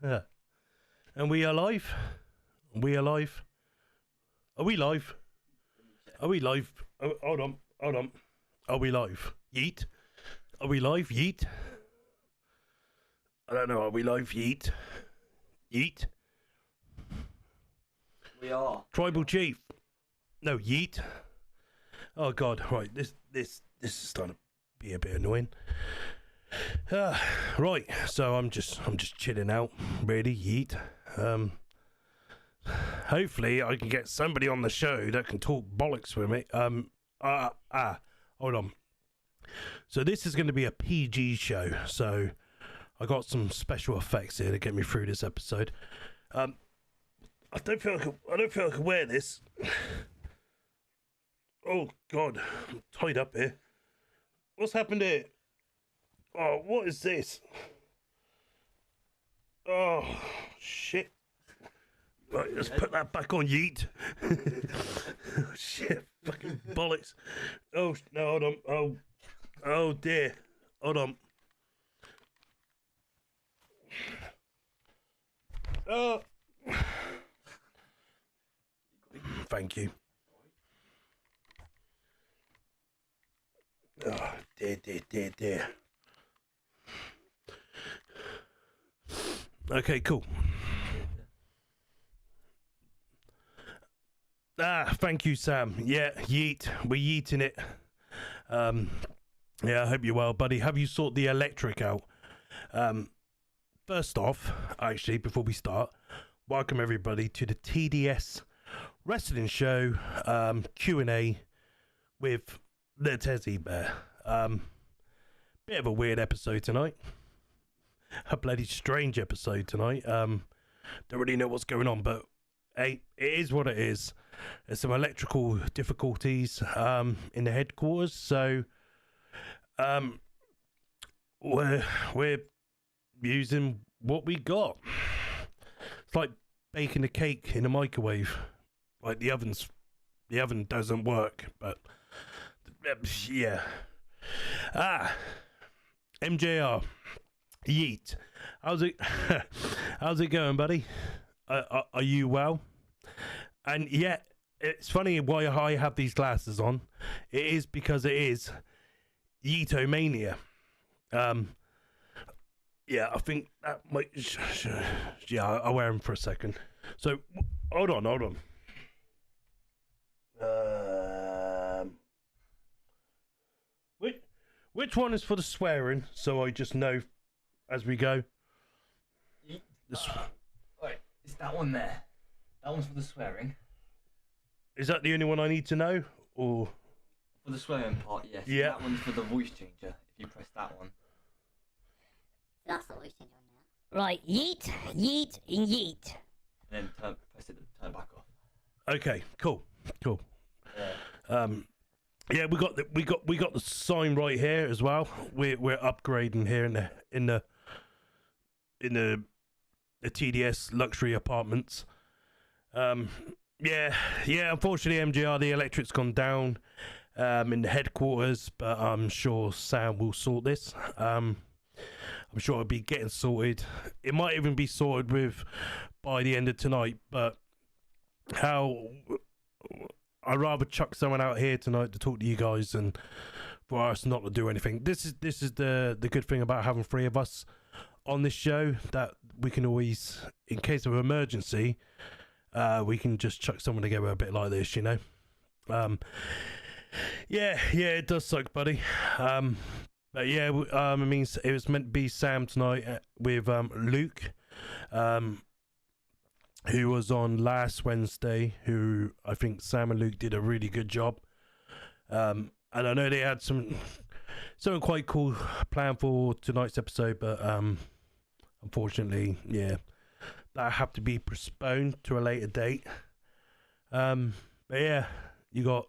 Yeah. And we are live. We are live. Are we live? Are we live? Oh, hold on. Are we live? Yeet. Are we live? Yeet. I don't know. Are we live? Yeet. Yeet. We are. Tribal chief. No, yeet. Oh God. Right. This is starting to be a bit annoying. Right. So I'm just chilling out. Really. Yeet. Hopefully I can get somebody on the show that can talk bollocks with me. Hold on. So this is going to be a PG show. So I got some special effects here to get me through this episode. I don't feel like I can wear this. Oh God, I'm tied up here. What's happened here? Oh, what is this? Oh shit. Right, let's put that back on, yeet. Oh, shit, fucking bollocks. Oh, no, hold on. Oh dear. Hold on. Oh. Thank you. Oh, dear. Okay, cool. Thank you, Sam. Yeah, yeet. We're yeeting it. Yeah, I hope you're well, buddy. Have you sorted the electric out? First off, actually, before we start, welcome everybody to the TDS Wrestling Show Q&A with the Tezzy Bear. Bit of a weird episode tonight. A bloody strange episode tonight. Don't really know what's going on, but hey, it is what it is. There's some electrical difficulties in the headquarters, so we're using what we got. It's like baking a cake in a microwave. Like the oven doesn't work, but yeah. MJR, yeet. How's it going, buddy? Are you well? And yeah, it's funny why I have these glasses on. It is because it is Yeetomania. Yeah, I think that might. Yeah, I'll wear them for a second. So hold on. Which one is for the swearing? So I just know as we go. Right, it's that one there. That one's for the swearing. Is that the only one I need to know, or for the swearing part? Yes. Yeah. That one's for the voice changer. If you press that one. That's the voice changer on there. Right, yeet, yeet, and yeet. And then press it to turn it back off. Okay, cool. Yeah. Yeah, we got the sign right here as well. We're upgrading here in the TDS luxury apartments. Yeah. Unfortunately, MGR, the electric's gone down in the headquarters, but I'm sure Sam will sort this. I'm sure it'll be getting sorted. It might even be sorted by the end of tonight. But I'd rather chuck someone out here tonight to talk to you guys than for us not to do anything. This is the good thing about having three of us on this show, that we can always, in case of emergency, we can just chuck someone together a bit like this, you know. Yeah, it does suck, buddy. But yeah, I mean, it was meant to be Sam tonight with Luke, who was on last Wednesday, who I think Sam and Luke did a really good job. And I know they had something quite cool planned for tonight's episode, but unfortunately, yeah, that had to be postponed to a later date. But yeah, you got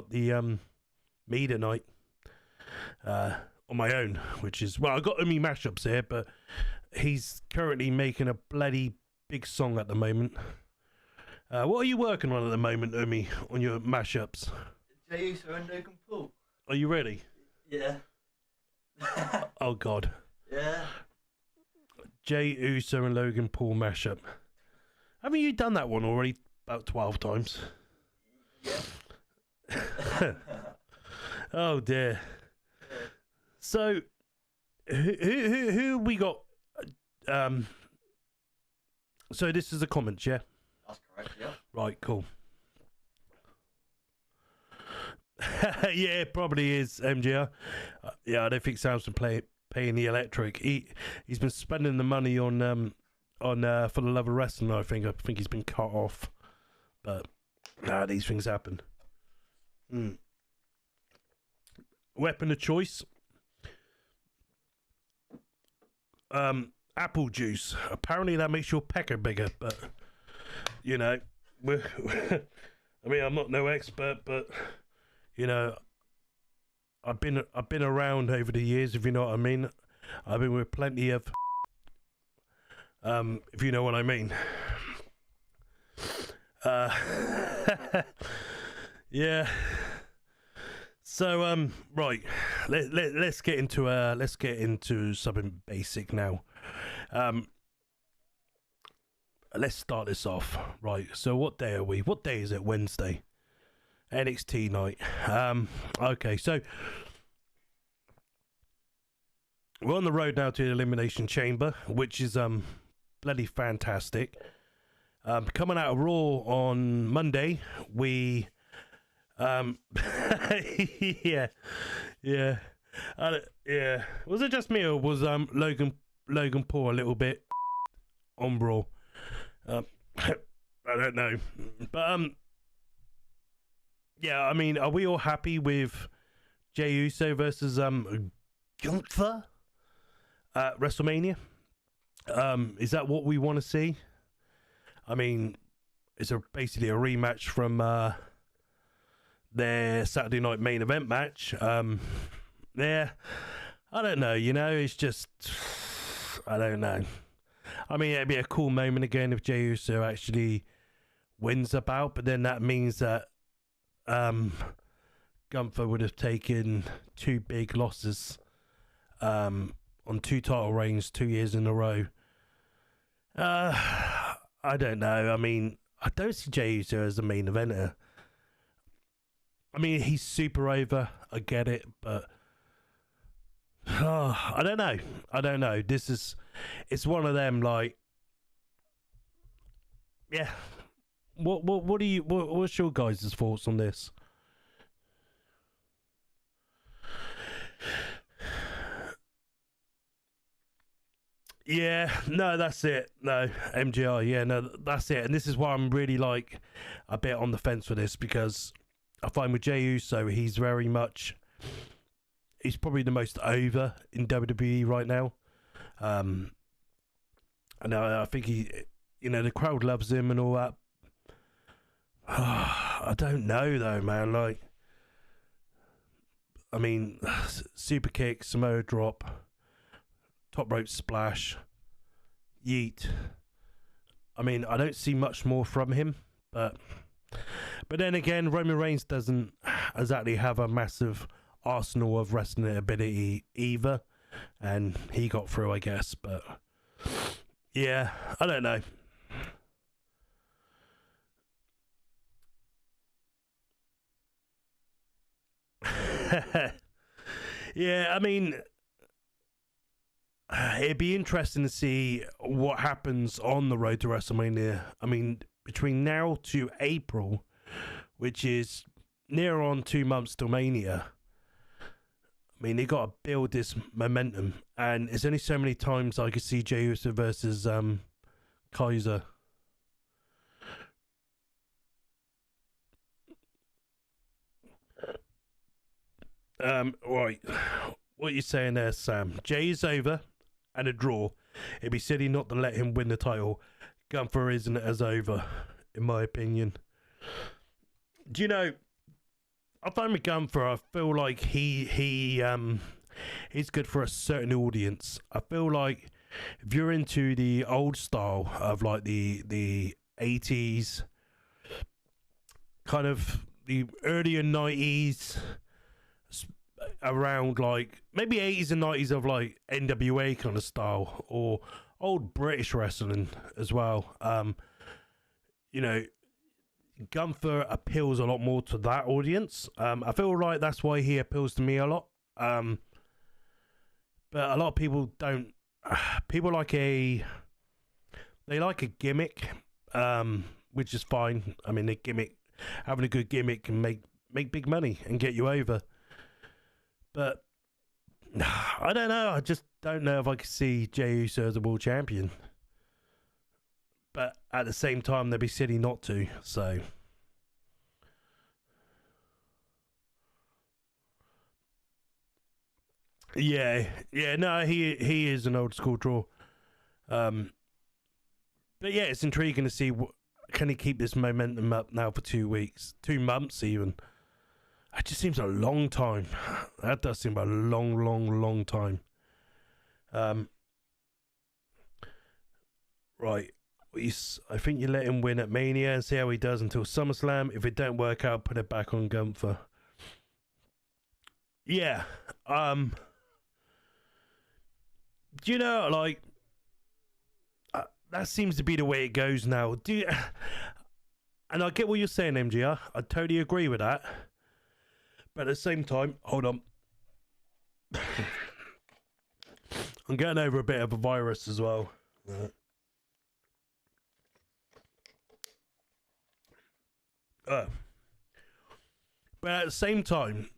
the me tonight on my own, which is, well, I got Umi mashups here, but he's currently making a bloody big song at the moment. What are you working on at the moment, Umi, on your mashups? J.U. Surrender Can Pull. Are you ready? Yeah. Oh God. Yeah. Jay Uso and Logan Paul mashup. Haven't you done that one already about 12 times? Oh dear. So, who we got? So this is a comment, yeah? That's correct, yeah. Right, cool. Yeah, it probably is, MGR. Yeah, I don't think Sam's been paying the electric. He's been spending the money on For the Love of Wrestling. I think he's been cut off, but these things happen. Weapon of choice. Apple juice. Apparently that makes your pecker bigger, but you know, I mean, I'm not no expert, but you know, I've been around over the years, if you know what I mean. I've been with plenty of if you know what I mean. Yeah. So right, let's get into something basic now. Let's start this off. Right. So what day are we? What day is it? Wednesday. NXT night. Okay, so we're on the road now to the Elimination Chamber, which is bloody fantastic. Coming out of Raw on Monday, we yeah. Yeah. Was it just me, or was Logan Paul a little bit on Raw? I don't know, but yeah. I mean, are we all happy with Jey Uso versus Gunther at WrestleMania? Is that what we want to see? I mean, it's basically a rematch from their Saturday night main event match. Yeah, I don't know. You know, it's just, I don't know. I mean, it'd be a cool moment again if Jey Uso actually wins the bout, but then that means that Gunther would have taken 2 big losses on 2 title reigns 2 years in a row. I don't know. I mean, I don't see Jey Uso as the main eventer. I mean, he's super over. I get it, but I don't know. It's one of them. Like, yeah. What's your guys' thoughts on this? Yeah, no, that's it. No, MGR, yeah, no, that's it. And this is why I'm really like a bit on the fence for this, because I find with Jey Uso, he's probably the most over in WWE right now. And I think the crowd loves him and all that. I don't know though, man. Like, I mean, super kick, Samoa drop, top rope splash, yeet. I mean, I don't see much more from him, but then again, Roman Reigns doesn't exactly have a massive arsenal of wrestling ability either, and he got through, I guess. But yeah, I don't know. Yeah, I mean, it'd be interesting to see what happens on the road to WrestleMania. I mean, between now to April, which is near on 2 months till Mania, I mean, they got to build this momentum, and there's only so many times I could see Jey Uso versus Kaiser. Right. What are you saying there, Sam? Jay's over and a draw. It'd be silly not to let him win the title. Gunther isn't as over, in my opinion. Do you know, I find with Gunther, I feel like he's good for a certain audience. I feel like if you're into the old style of like the 80s, kind of the earlier 90s, around like maybe 80s and 90s of like NWA kind of style or old British wrestling as well. You know, Gunther appeals a lot more to that audience. I feel like that's why he appeals to me a lot. But a lot of people don't. People like they like a gimmick, which is fine. I mean, having a good gimmick can make big money and get you over. But I don't know. I just don't know if I could see Jey Uso as a world champion. But at the same time, they'd be silly not to. So, yeah, no, he is an old school draw. But yeah, it's intriguing to see can he keep this momentum up now for 2 weeks, 2 months even. It just seems a long time. That does seem a long time. Right. I think you let him win at Mania and see how he does until SummerSlam. If it don't work out, put it back on Gunther. Yeah. Do you know, like, that seems to be the way it goes now. And I get what you're saying, MGR. I totally agree with that. But at the same time, hold on. I'm getting over a bit of a virus as well. But at the same time,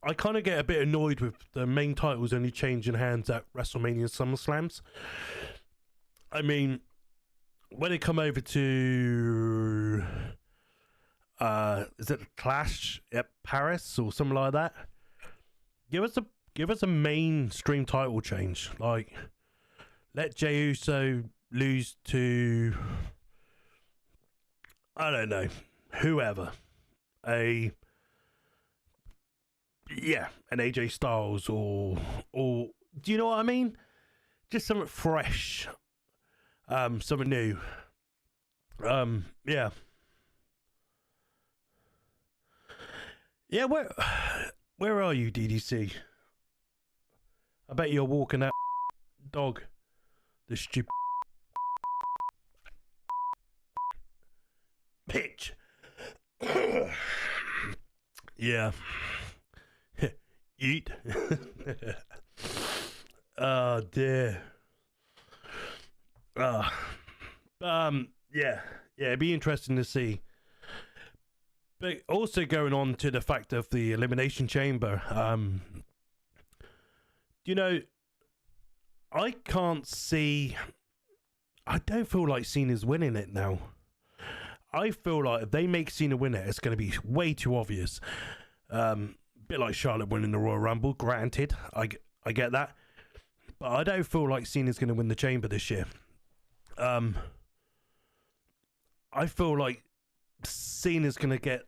I kind of get a bit annoyed with the main titles only changing hands at WrestleMania and SummerSlams. I mean, when it come over to is it Clash at Paris or something like that? Give us a mainstream title change. Like, let Jey Uso lose to, I don't know, whoever, an AJ Styles or do you know what I mean? Just something fresh, something new. Yeah. Where are you, DDC? I bet you're walking that dog. The stupid bitch. Yeah. Eat. Oh dear. Yeah, it'd be interesting to see. But also going on to the fact of the Elimination Chamber, you know, I don't feel like Cena's winning it now. I feel like if they make Cena win it, it's going to be way too obvious. Bit like Charlotte winning the Royal Rumble, granted, I get that. But I don't feel like Cena's going to win the Chamber this year. I feel like Cena's going to get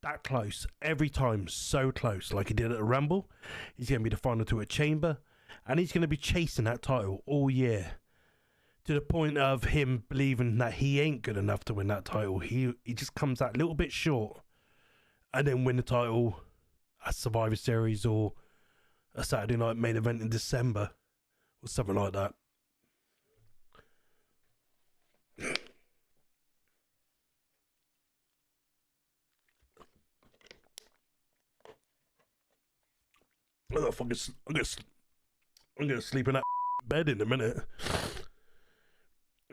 that close every time, so close, like he did at the Rumble. He's going to be the final two at Chamber, and he's going to be chasing that title all year to the point of him believing that he ain't good enough to win that title. He just comes that little bit short and then win the title at Survivor Series or a Saturday night main event in December or something like that. I'm gonna sleep in that bed in a minute.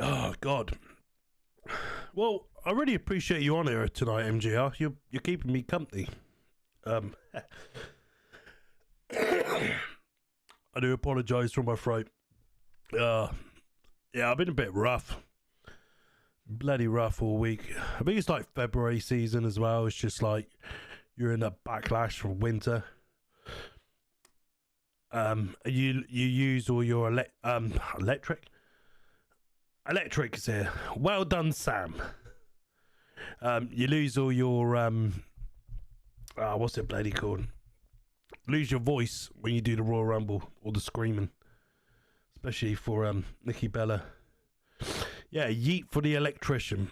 Oh God. Well, I really appreciate you on here tonight, MGR. You're keeping me company. I do apologise for my throat. Yeah, I've been a bit rough. Bloody rough all week. I think it's like February season as well. It's just like you're in a backlash from winter. You use all your electric is here. Well done, Sam. You lose all your what's it bloody called? Lose your voice when you do the Royal Rumble or the screaming, especially for Nikki Bella. Yeah, yeet for the electrician.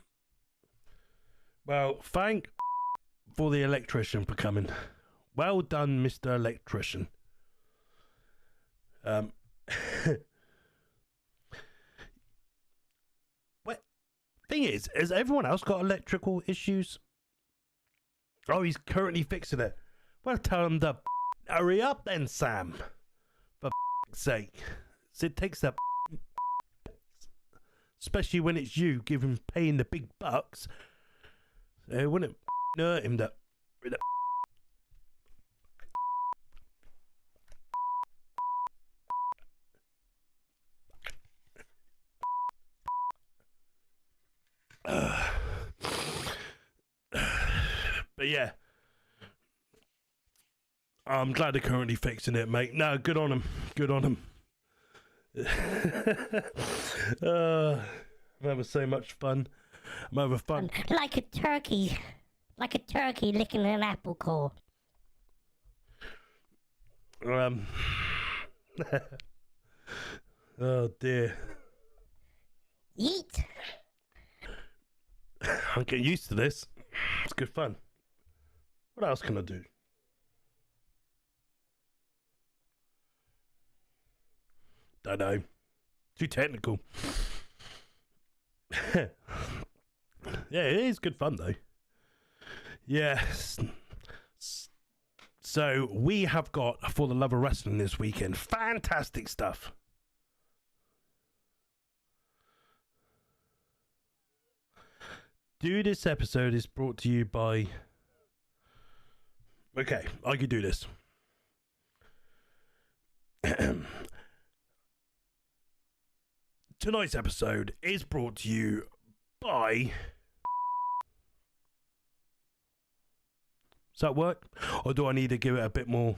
Well, thank for the electrician for coming. Well done, Mr. Electrician. What thing is, has everyone else got electrical issues? Oh, he's currently fixing it. Well, tell him to hurry up then, Sam. For sake. It takes that, especially when it's you giving paying the big bucks. It wouldn't hurt him that. But yeah, I'm glad they're currently fixing it, mate. No, good on him. Good on him. I'm having so much fun. I'm having fun. Like a turkey licking an apple core. Oh dear. Yeet. I'm getting used to this. It's good fun. What else can I do? Don't know. Too technical. Yeah, it is good fun though. Yes. So we have got For the Love of Wrestling this weekend. Fantastic stuff. This episode is brought to you by... Okay, I could do this. Tonight's episode is brought to you by... Does that work? Or do I need to give it a bit more?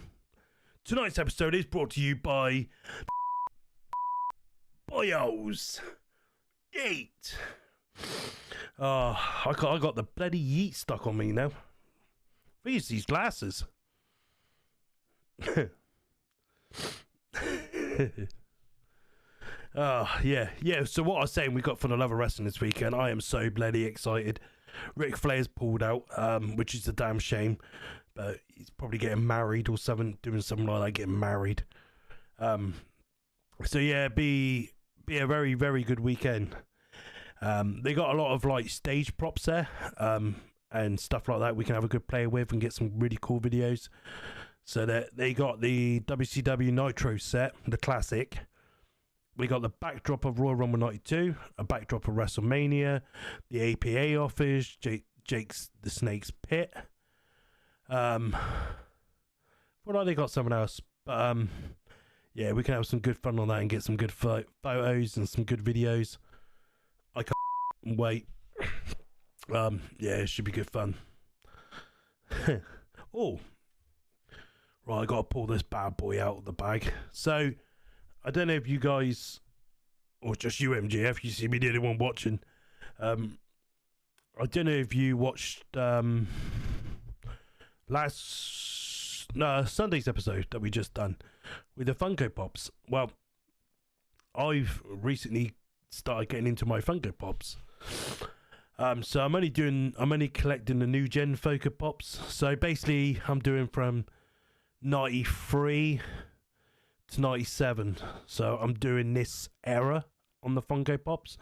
Tonight's episode is brought to you by... Boyos. Yeet. I got the bloody yeet stuck on me now. I use these glasses. Yeah. So what I was saying, we got For the Love of Wrestling this weekend. I am so bloody excited. Ric Flair's pulled out, which is a damn shame. But he's probably getting married or something, doing something like that, getting married. So yeah, be a very, very good weekend. They got a lot of like stage props there, and stuff like that we can have a good play with and get some really cool videos. So that they got the WCW Nitro set, the classic. We got the backdrop of Royal Rumble 92, a backdrop of WrestleMania, the APA office, Jake's the Snake's Pit. Well, they got someone else, but yeah, we can have some good fun on that and get some good photos and some good videos. I can't wait. Yeah, it should be good fun. Oh, right, I gotta pull this bad boy out of the bag. So, I don't know if you guys, or just you, MGF, you see me the only one watching. I don't know if you watched Sunday's episode that we just done with the Funko Pops. Well, I've recently started getting into my Funko Pops. So I'm only collecting the new gen Funko Pops. So basically, I'm doing from 93 to 97. So I'm doing this era on the Funko Pops.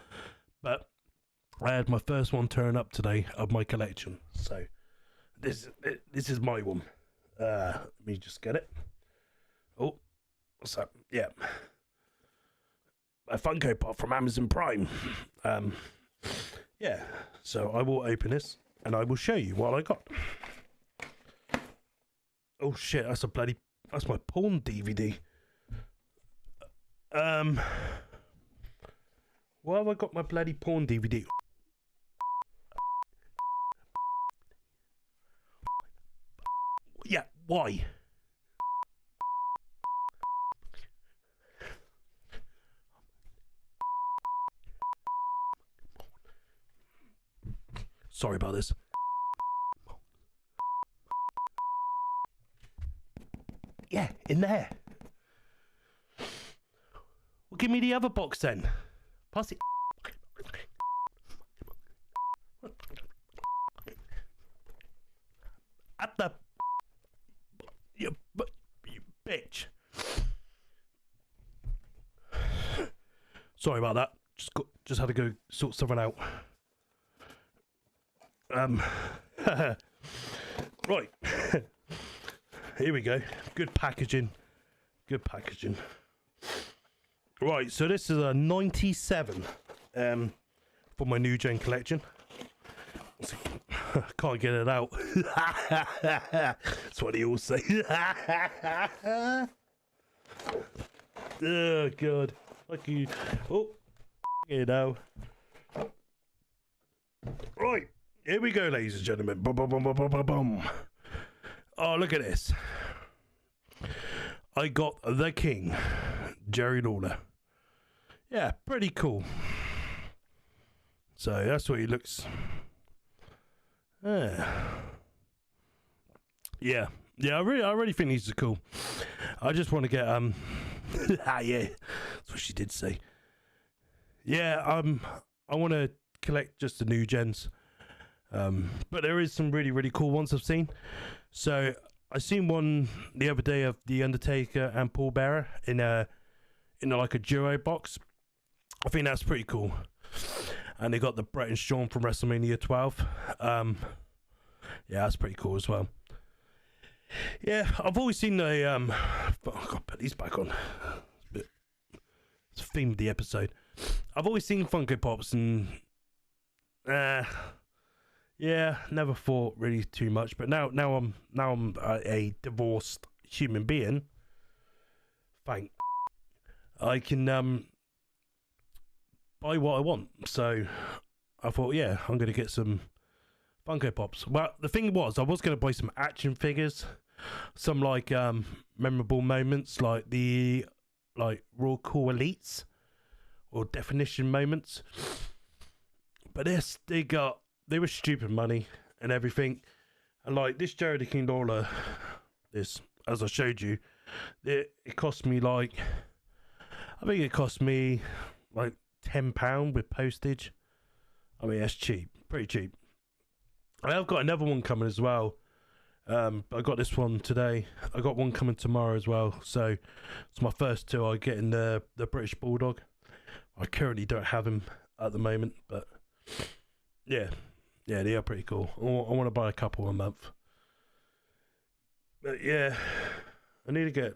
But I had my first one turn up today of my collection. So this is my one. Let me just get it. Oh, what's that? Yeah. A Funko Pop from Amazon Prime. Yeah, so I will open this and I will show you what I got. Oh shit, that's my porn DVD. Why have I got my bloody porn DVD? Yeah, why? Sorry about this. Yeah, in there. Well, give me the other box then. Pass it. At the... You bitch. Sorry about that. Just had to go sort something out. Right. Here we go. Good packaging. Good packaging. Right, so this is a 97 for my new gen collection. Can't get it out. That's what they all say. Oh god. Like you. Oh, you know. Right, here we go, ladies and gentlemen. Boom, boom, boom, boom, boom, boom, boom. Oh, look at this. I got the King, Jerry Lawler. Yeah, pretty cool. So that's what he looks. Yeah, I really think these are cool. I just want to get yeah, that's what she did say. Yeah, I want to collect just the new gens. But there is some really cool ones I've seen. So I seen one the other day of the Undertaker and Paul Bearer in like a duo box. I think that's pretty cool. And they got the Bret and Shawn from WrestleMania 12. Yeah, that's pretty cool as well. Yeah, I've always seen the I've got to put these back on. It's the theme of the episode. I've always seen Funko Pops and yeah, never thought really too much. But now I'm a divorced human being. I can buy what I want. So I thought, yeah, I'm gonna get some Funko Pops. Well, the thing was, I was gonna buy some action figures, some like memorable moments, like the Raw Cool Elites or Definition moments. But they were stupid money and everything. And like this Jerry the King Lawler, this, as I showed you, it cost me I think it cost me like £10 with postage. I mean, that's cheap, pretty cheap. I have got another one coming as well. I got this one today. I got one coming tomorrow as well. So it's my first two. I get in the British Bulldog. I currently don't have him at the moment, but yeah, they are pretty cool. I want to buy a couple a month. But yeah, I need to get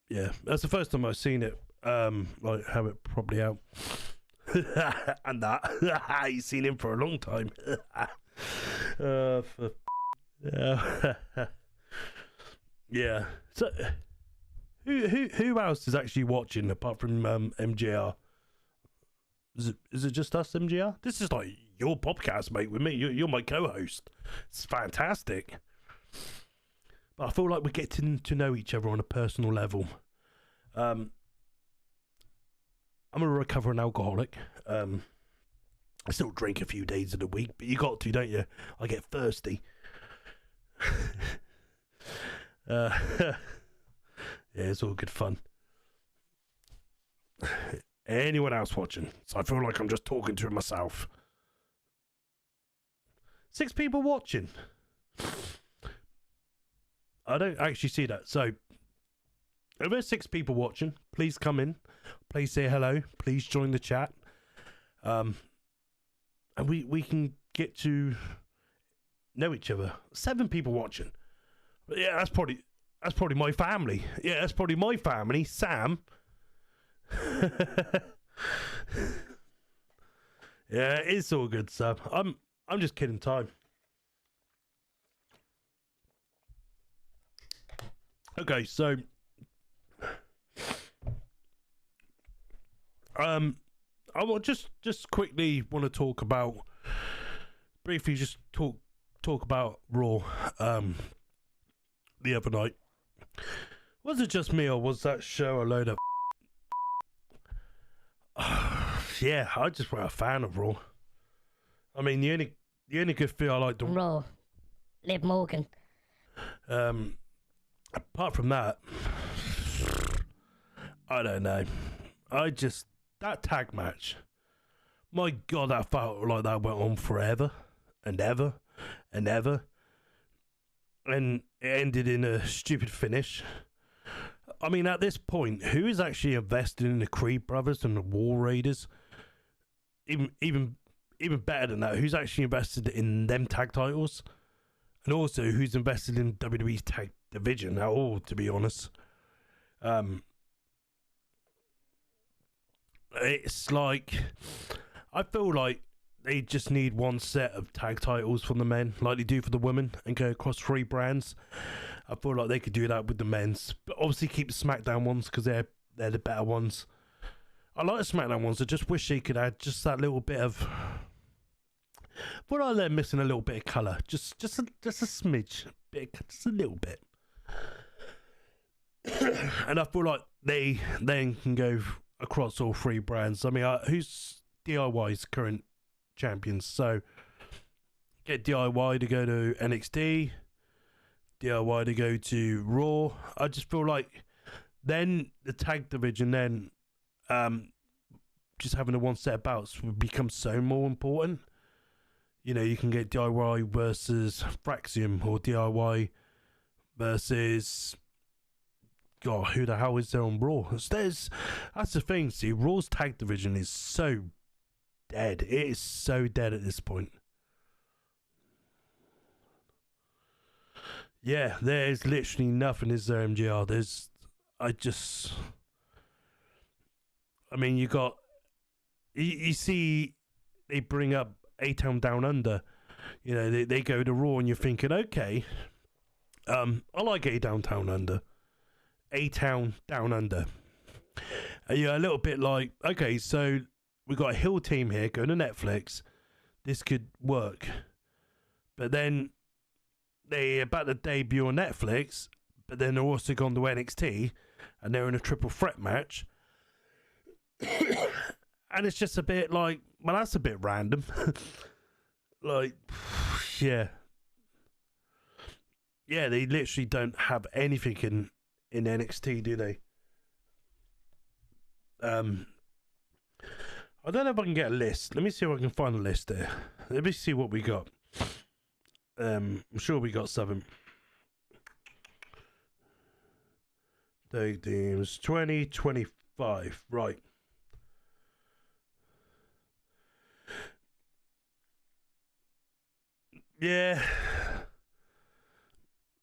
yeah, that's the first time I've seen it. Have it properly out. And that you've seen him for a long time. Yeah. So who else is actually watching apart from MJR? Is it just us, MJR? This is like your podcast, mate. With me, you're my co-host. It's fantastic. But I feel like we're getting to know each other on a personal level. I'm a recovering alcoholic. I still drink a few days of the week, but you got to, don't you? I get thirsty. Yeah, it's all good fun. Anyone else watching? So I feel like I'm just talking to myself. 6 people watching. I don't actually see that. So if there's 6 people watching, please come in. Please say hello. Please join the chat. And we can get to know each other. 7 people watching. But yeah, that's probably my family. Yeah, that's probably my family. Sam. Yeah, it's all good, Sam. I'm just kidding time. Okay, so I will just quickly want to talk about briefly just talk about Raw the other night. Was it just me or was that show a load of yeah, I just wasn't a fan of Raw. I mean, the only good thing I like the Raw, Liv Morgan. Apart from that, I don't know. That tag match, my God, that felt like that went on forever and ever and ever. and it ended in a stupid finish. I mean, at this point, who is actually invested in the Creed brothers and the War Raiders? Even better than that, who's actually invested in them tag titles? And also, who's invested in WWE's tag division at all, to be honest? It's like, I feel like they just need one set of tag titles for the men, like they do for the women, and go across 3 brands. I feel like they could do that with the men's, but obviously keep the SmackDown ones because they're the better ones. I like the SmackDown ones. I just wish they could add just that little bit of. But I they're missing a little bit of colour, just a smidge, just a little bit. And I feel like they then can go across all 3 brands. I mean, who's DIY's current champions? So get DIY to go to NXT, DIY to go to Raw. I just feel like then the tag division, then just having a one set of bouts would become so more important. You know, you can get DIY versus Fraxium, or DIY versus, God, who the hell is there on Raw? That's the thing, see, Raw's tag division is so dead. It is so dead at this point. Yeah, there's literally nothing, is there, MGR? I mean, you see, they bring up A-Town Down Under. You know, they go to Raw and you're thinking, okay, I like A-Town Down Under. A-Town Down Under. And you're a little bit like, okay, so we got a heel team here going to Netflix. This could work. But then they're about to debut on Netflix, but then they're also gone to NXT and they're in a triple threat match. And it's just a bit like, well, that's a bit random. Like, yeah. Yeah, they literally don't have anything in NXT, do they? I don't know if I can get a list. Let me see if I can find a list there. Let me see what we got. I'm sure we got something. Tag teams 2025. Right. Yeah.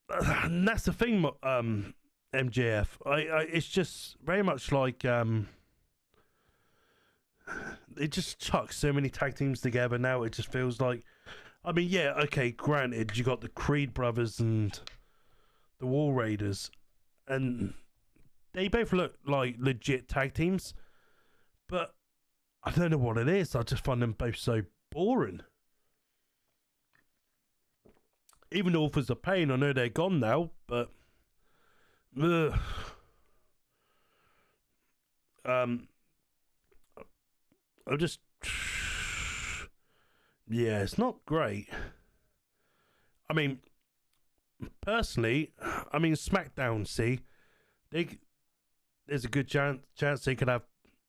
And that's the thing, MJF. It's just very much like they just chuck so many tag teams together now. It just feels like, I mean, yeah, okay, granted, you got the Creed brothers and the War Raiders, and they both look like legit tag teams, but I don't know what it is. I just find them both so boring. Even the Authors of Pain, I know they're gone now, but ugh. I'm just, yeah, it's not great. I mean, personally, I mean, SmackDown, see, there's a good chance they could have,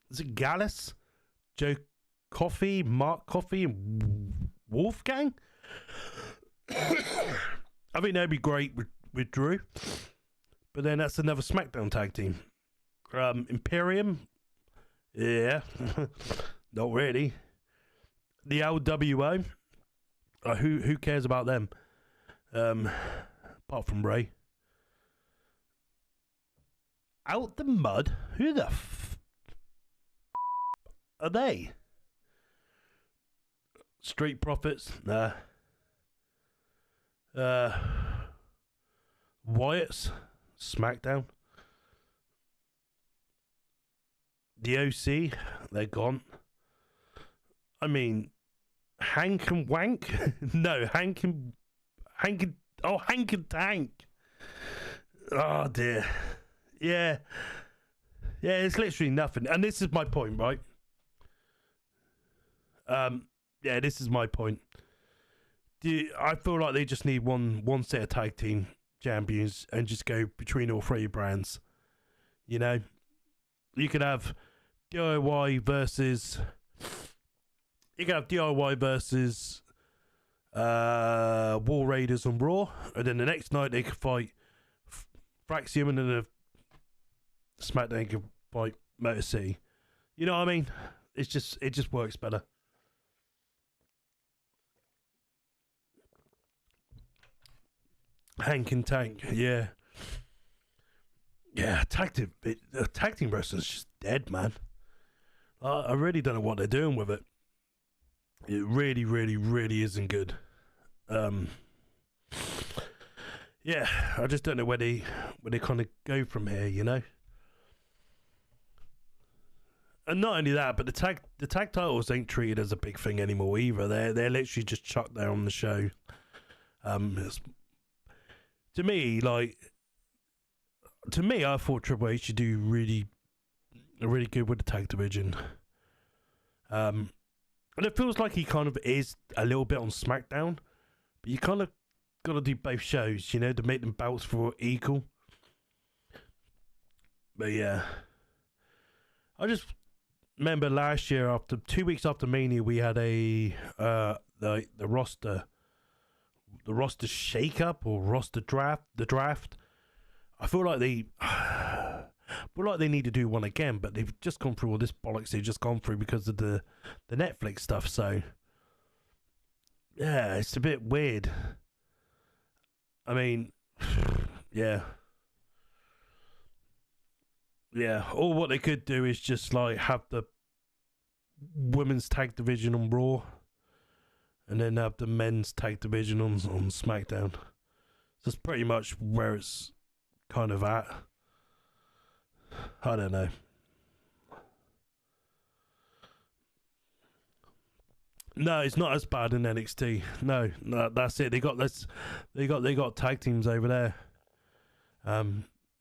is it Gallus, Joe Coffey, Mark Coffey, and Wolfgang? I think that'd be great with Drew, but then that's another SmackDown tag team. Imperium, yeah, not really. The LWO, who cares about them? Apart from Ray. Out the Mud, who the are they? Street Profits, nah. Wyatt's, SmackDown. The OC, they're gone. I mean, Hank and Wank? No, Hank and Tank. Oh dear. Yeah. Yeah, it's literally nothing. And this is my point, right? Yeah, this is my point. I feel like they just need one set of tag team champions and just go between all 3 brands. You know, you could have DIY versus War Raiders on Raw, and then the next night they could fight Fraxium, and then the SmackDown could fight Motor City. You know what I mean? It just works better. Hank and Tank, yeah. Tag team wrestling's just dead, man. I really don't know what they're doing with it. It really, really, really isn't good. Yeah, I just don't know where they kind of go from here, you know. And not only that, but the tag titles ain't treated as a big thing anymore either. They're literally just chucked there on the show. To me, I thought Triple H should do really good with the tag division. And it feels like he kind of is a little bit on SmackDown, but you kind of got to do both shows, you know, to make them belts for equal. But yeah, I just remember last year, after 2 weeks after Mania, we had the roster shake up or roster draft. I feel like they need to do one again, but they've just gone through all this bollocks they've just gone through because of the Netflix stuff. So yeah, it's a bit weird. I mean, yeah. Or what they could do is just like have the women's tag division on Raw, and then have the men's tag division on SmackDown. So that's pretty much where it's kind of at. I don't know. No, it's not as bad in NXT. No, that's it. They got tag teams over there.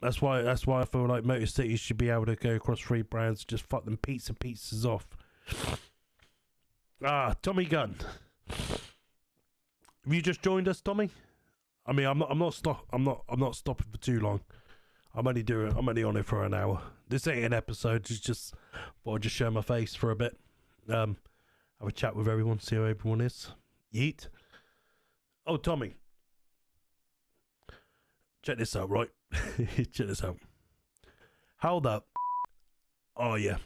That's why I feel like Motor City should be able to go across 3 brands, just fuck them pizzas off. Tommy Gunn. Have you just joined us, Tommy? I mean, I'm not stopping for too long. I'm only on it for an hour. This ain't an episode. It's just thought I'd just show my face for a bit. Have a chat with everyone, see how everyone is. Yeet. Oh, Tommy. Check this out, right? Check this out. How the... Oh, yeah.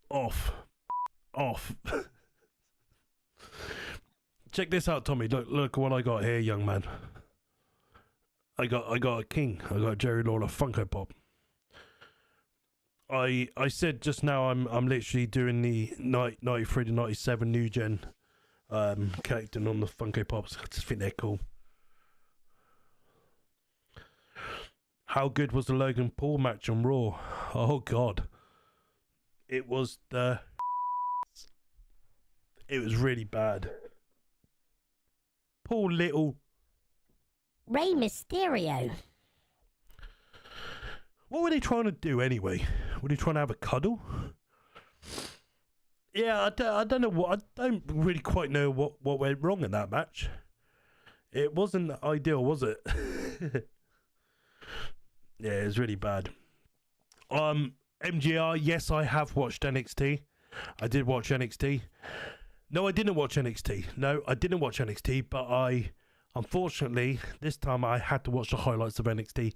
Off. Check this out, Tommy. Look what I got here, young man. I got a king. I got a Jerry Lawler Funko Pop. I said just now I'm literally doing the 93 to 97 new gen collecting on the Funko Pops. I just think they're cool. How good was the Logan Paul match on Raw? Oh God, it was really bad. Poor little Rey Mysterio. What were they trying to do anyway? Were they trying to have a cuddle? Yeah, I don't know what. I don't really quite know what went wrong in that match. It wasn't ideal, was it? Yeah, it was really bad. MGR, yes, I have watched NXT. I did watch NXT. No, I didn't watch NXT. No, I didn't watch NXT, but unfortunately, this time I had to watch the highlights of NXT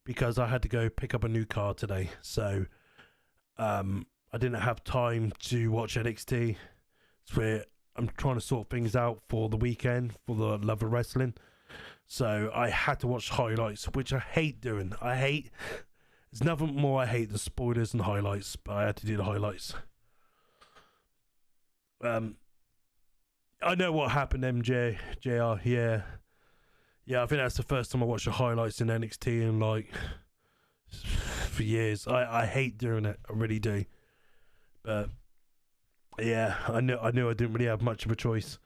because I had to go pick up a new car today. So, I didn't have time to watch NXT. It's where I'm trying to sort things out for the weekend for the love of wrestling. So I had to watch highlights, which I hate doing. There's nothing more I hate than spoilers and highlights, but I had to do the highlights. I know what happened, JR. Yeah, I think that's the first time I watched the highlights in NXT in like for years. I hate doing it. I really do. But yeah, I knew I didn't really have much of a choice.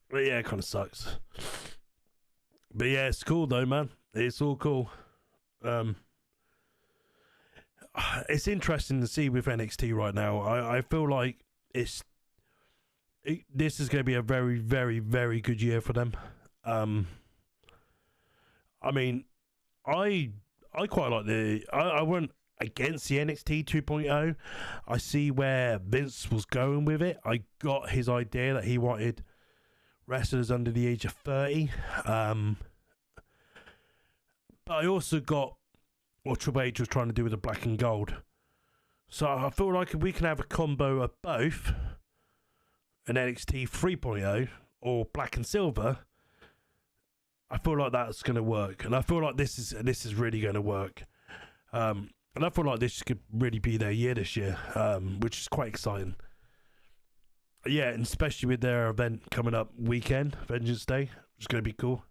But yeah, it kind of sucks. But yeah, it's cool though, man. It's all cool. It's interesting to see with NXT right now. I feel like this is going to be a very, very, very good year for them. I mean, I quite like I won't against the NXT 2.0. I see where Vince was going with it. I got his idea that he wanted wrestlers under the age of 30. But I also got what Triple H was trying to do with the black and gold. So I feel like if we can have a combo of both, an NXT 3.0 or black and silver, I feel like that's going to work. And I feel like this is really going to work. And I feel like this could really be their year this year, which is quite exciting. Yeah, and especially with their event coming up weekend, Vengeance Day, which is going to be cool.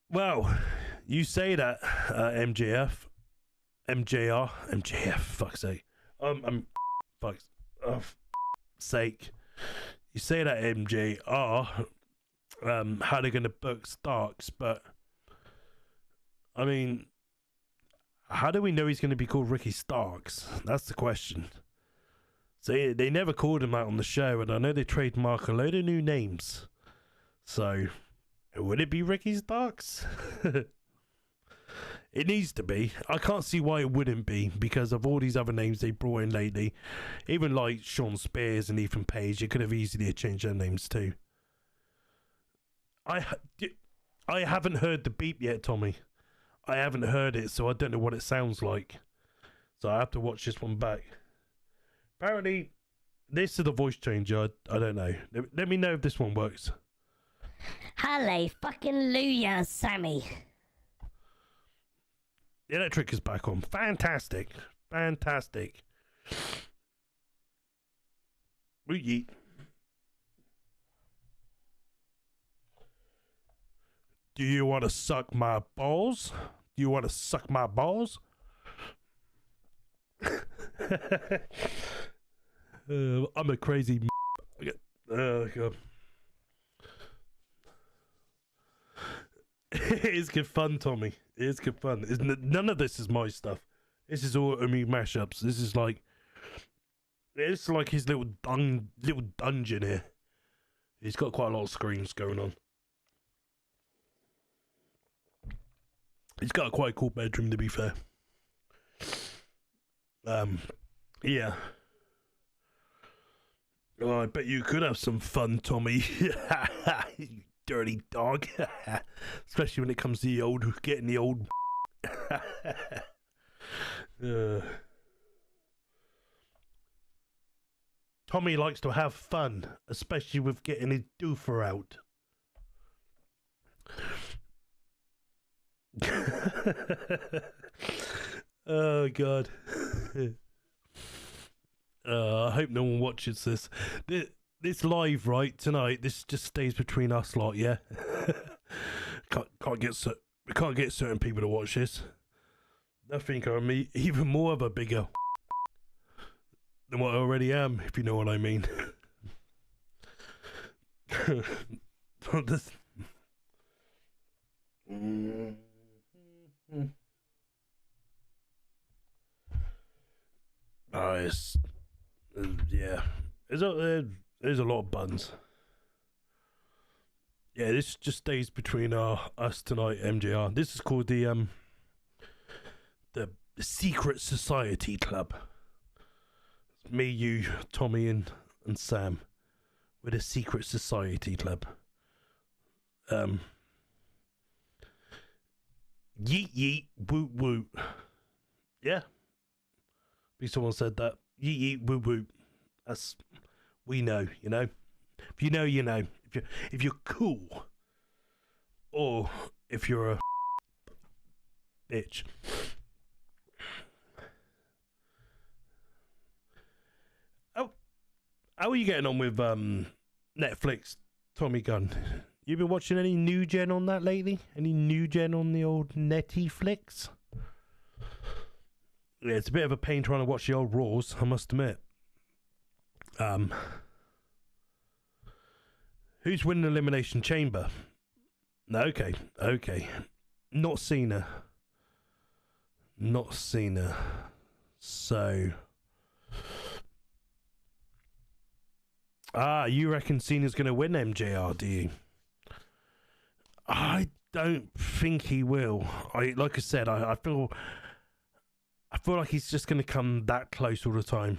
Well, you say that, MJF, fuck's sake. Fuck's sake. You say that MJR, how they're going to book Starks, but, I mean, how do we know he's going to be called Ricky Starks? That's the question. So they never called him out on the show, and I know they trademark a load of new names. So, would it be Ricky Starks? It needs to be. I can't see why it wouldn't be, because of all these other names they brought in lately. Even like Sean Spears and Ethan Page, they could have easily changed their names too. I haven't heard the beep yet, Tommy. I haven't heard it, so I don't know what it sounds like. So I have to watch this one back. Apparently, this is the voice changer. I don't know. Let me know if this one works. Hallelujah, Sammy. The electric is back on. Fantastic. Fantastic. Yeet. Do you want to suck my balls? Do you want to suck my balls? I'm a crazy. Oh god. It is good fun, Tommy. It is good fun. None of this is my stuff. This is all me mashups. This is like, it's like his little dungeon here. He's got quite a lot of screens going on. He's got a quite cool bedroom, to be fair. Yeah. Oh, I bet you could have some fun, Tommy. You dirty dog. Especially when it comes to getting the old. Tommy likes to have fun, especially with getting his doofer out. Oh god. I hope no one watches this. This live right tonight. This just stays between us lot, yeah. We can't get certain people to watch this. I think I'm even more of a bigger than what I already am, if you know what I mean. This. Yeah. There's a lot of buns. Yeah, this just stays between us tonight, MJR. This is called the Secret Society Club. It's me, you, Tommy, and Sam. We're the Secret Society Club. Yeet yeet woot woot. Yeah. At least someone said that. Yeet yeet woot woot. That's, we know, you know. If you know, you know. If you're cool, or if you're a bitch. Oh, how are you getting on with Netflix, Tommy Gunn? You been watching any new gen on that lately? Any new gen on the old Netflix? Yeah, it's a bit of a pain trying to watch the old Raws, I must admit. Who's winning Elimination Chamber? No, okay. Not Cena. So. You reckon Cena's going to win, MJR, do you? I don't think he will. Like I said, I feel like he's just going to come that close all the time.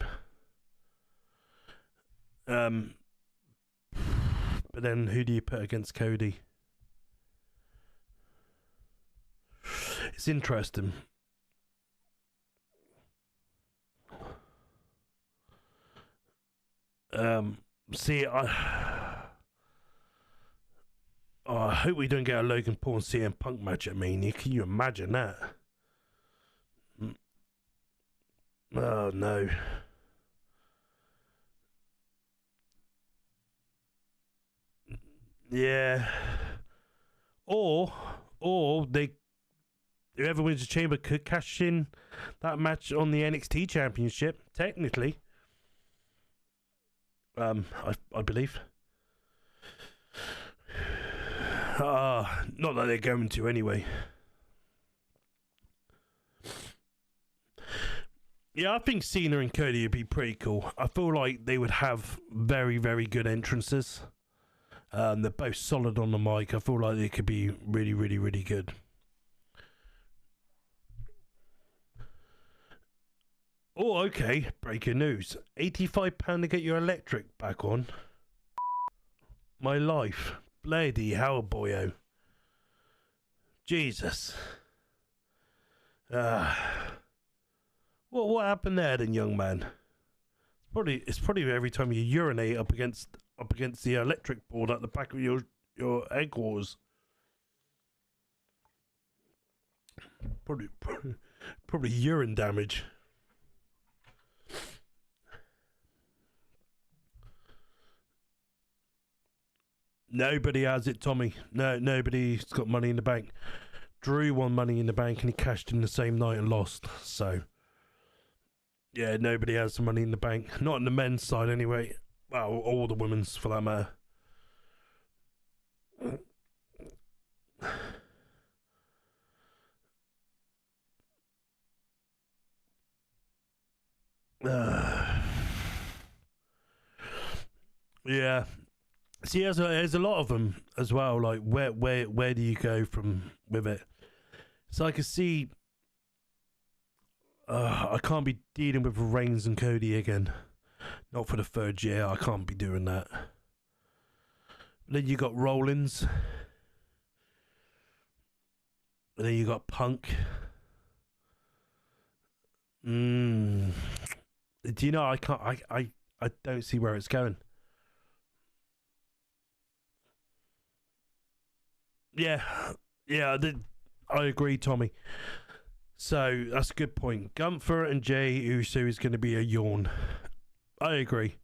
But then who do you put against Cody? It's interesting. See, I hope we don't get a Logan Paul and CM Punk match at Mania. Can you imagine that? Oh no. Yeah. Or whoever wins the chamber could cash in that match on the NXT Championship, technically. I believe. Not that they're going to anyway. Yeah, I think Cena and Cody would be pretty cool. I feel like they would have very, very good entrances. They're both solid on the mic. I feel like they could be really, really, really good. Oh, okay. Breaking news. £85 to get your electric back on. My life. Bloody hell, boyo. Jesus. What happened there then, young man? It's probably every time you urinate up against the electric board at the back of your headquarters. Probably urine damage. Nobody has it, Tommy. No, nobody's got money in the bank. Drew won Money in the Bank and he cashed in the same night and lost. So, yeah, nobody has the Money in the Bank. Not on the men's side, anyway. Well, or the women's, for that matter. Yeah. See, there's a lot of them as well. Like, where do you go from with it? So I can see. I can't be dealing with Reigns and Cody again. Not for the third year. I can't be doing that. Then you got Rollins. And then you got Punk. Do you know? I can't. I don't see where it's going. Yeah, I agree, Tommy. So that's a good point. Gunther and Jey Uso is going to be a yawn. I agree.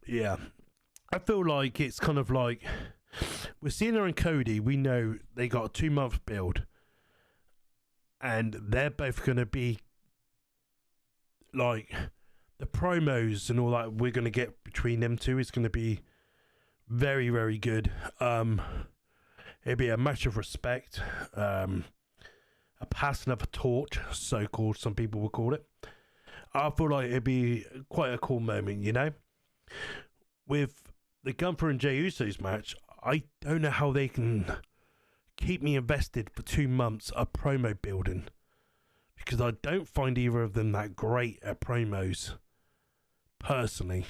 Yeah, I feel like it's kind of like with Cena and Cody. We know they got a 2-month build, and they're both going to be like the promos and all that we're going to get between them two is going to be very, very good. It'd be a match of respect, a passing of a torch, so called, some people would call it. I feel like it'd be quite a cool moment, you know. With the Gunther and Jey Usos match, I don't know how they can keep me invested for 2 months of promo building, because I don't find either of them that great at promos, personally.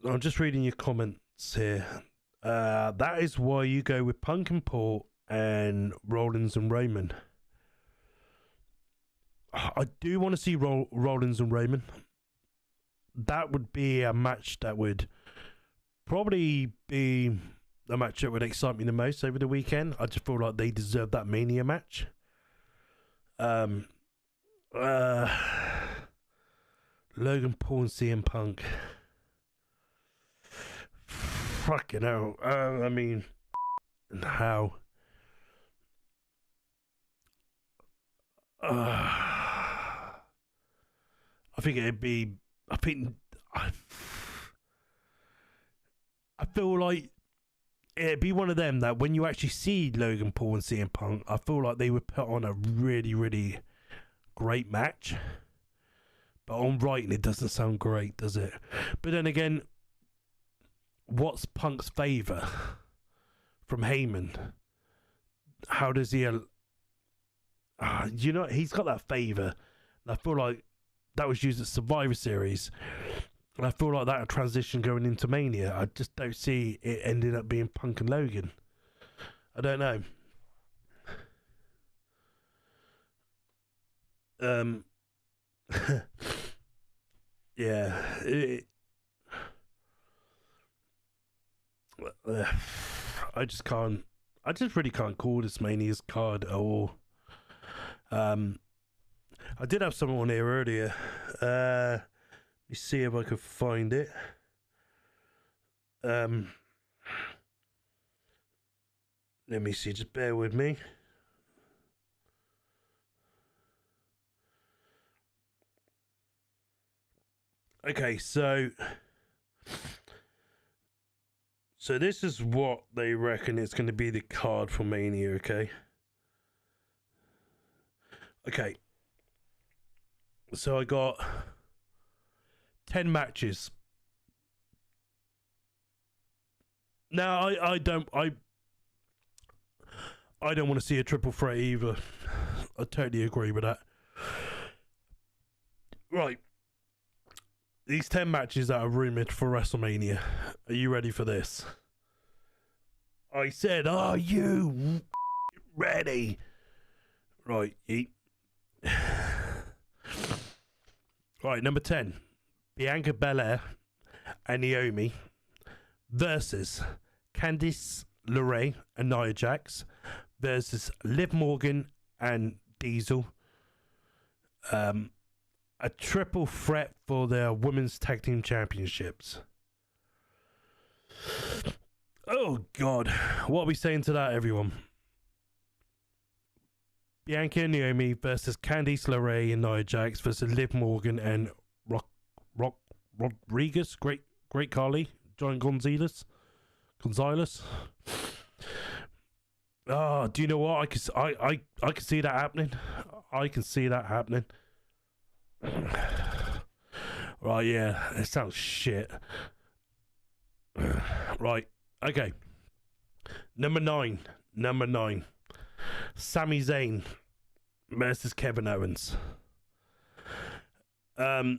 I'm just reading your comments here. That is why you go with Punk and Paul and Rollins and Roman. I do want to see Rollins and Roman. That would be a match that would probably be the match that would excite me the most over the weekend. I just feel like they deserve that Mania match. Logan Paul and CM Punk. Fucking hell. I mean, how? I think it'd be. I feel like it'd be one of them that when you actually see Logan Paul and CM Punk, I feel like they would put on a really, really great match. But on writing, it doesn't sound great, does it? But then again, what's Punk's favour from Heyman? How does he... he's got that favour. And I feel like that was used at Survivor Series. And I feel like that transition going into Mania, I just don't see it ending up being Punk and Logan. I don't know. Yeah. I just really can't call this Mania's card at all. I did have someone on here earlier. Let me see if I can find it. Let me see, just bear with me. Okay, so this is what they reckon it's going to be the card for Mania, okay? Okay. So I got 10 matches. Now I don't want to see a triple threat either. I totally agree with that. Right. These 10 matches that are rumoured for WrestleMania. Are you ready for this? I said, are you ready? Right, eat. Right, number 10. Bianca Belair and Naomi versus Candice LeRae and Nia Jax versus Liv Morgan and Diesel. A triple threat for their women's tag team championships. Oh God, what are we saying to that, everyone? Bianca and Naomi versus Candice LeRae and Nia Jax versus Liv Morgan and Rodriguez, Great Carly, John Gonzalez. Oh, do you know what? I can see that happening. I can see that happening. Right, yeah, it sounds shit. Right, okay. Number nine. Sami Zayn versus Kevin Owens. I